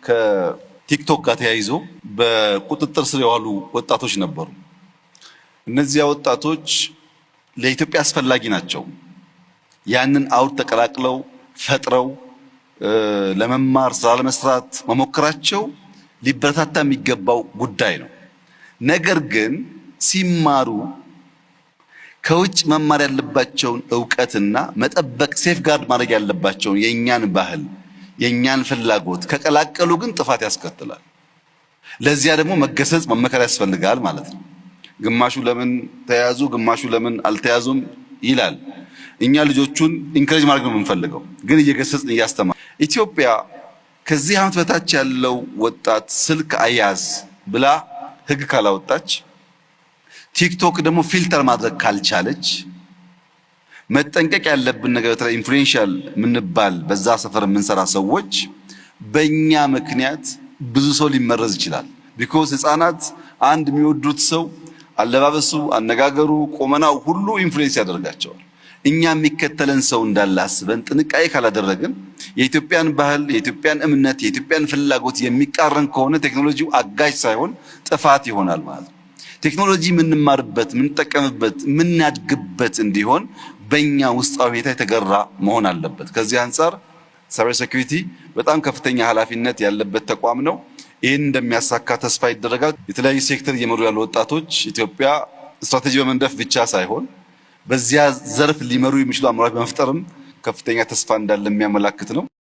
ከቲክቶክ ጋር ተያይዞ በቁጥጥር ስር የዋሉ ወጣቶች ነበሩ። እነዚያ ወጣቶች ለኢትዮጵያ አስፈላጊ ናቸው። ያንን አውድ ተቀላቅለው ፈጥረው ለመማር ስራ ለመስራት መሞከራቸው ሊበረታታ የሚገባው ጉዳይ ነው። ነገር ግን ሲማሩ ከውጭ መማር ያለባቸውን ዕውቀትና መጠበቅ ሴፍጋርድ ማድረግ ያለባቸውን የኛን ባህል የኛን ፍላጎት ከቀላቀሉ ግን ጥፋት ያስከትላል። ለዚያ ደግሞ መገሰጽ መመከር ያስፈልጋል ማለት ነው። ግማሹ ለምን ተያዙ ግማሹ ለምን አልተያዙም ይላል። እኛ ልጆቹን ኢንከሬጅ ማድረግ ነው የምንፈልገው፣ ግን እየገሰጽን እያስተማርን። ኢትዮጵያ ከዚህ ዓመት በታች ያለው ወጣት ስልክ አያዝ ብላ ሕግ ካላወጣች፣ ቲክቶክ ደግሞ ፊልተር ማድረግ ካልቻለች፣ መጠንቀቅ ያለብን ነገር በተለይ ኢንፍሉዌንሻል የምንባል በዛ ሰፈር የምንሰራ ሰዎች በእኛ ምክንያት ብዙ ሰው ሊመረዝ ይችላል። ቢኮዝ ህፃናት አንድ የሚወዱት ሰው አለባበሱ፣ አነጋገሩ፣ ቆመናው ሁሉ ኢንፍሉዌንስ ያደርጋቸዋል። እኛ የሚከተለን ሰው እንዳለ አስበን ጥንቃቄ ካላደረግን የኢትዮጵያን ባህል፣ የኢትዮጵያን እምነት፣ የኢትዮጵያን ፍላጎት የሚቃረን ከሆነ ቴክኖሎጂው አጋዥ ሳይሆን ጥፋት ይሆናል ማለት ነው። ቴክኖሎጂ የምንማርበት፣ የምንጠቀምበት፣ የምናድግበት እንዲሆን በእኛ ውስጣዊ ሁኔታ የተገራ መሆን አለበት። ከዚህ አንጻር ሳይበር ሴኩሪቲ በጣም ከፍተኛ ኃላፊነት ያለበት ተቋም ነው። ይህን እንደሚያሳካ ተስፋ ይደረጋል። የተለያዩ ሴክተር እየመሩ ያሉ ወጣቶች ኢትዮጵያ ስትራቴጂ በመንደፍ ብቻ ሳይሆን በዚያ ዘርፍ ሊመሩ የሚችሉ አመራሮች በመፍጠርም ከፍተኛ ተስፋ እንዳለ የሚያመላክት ነው።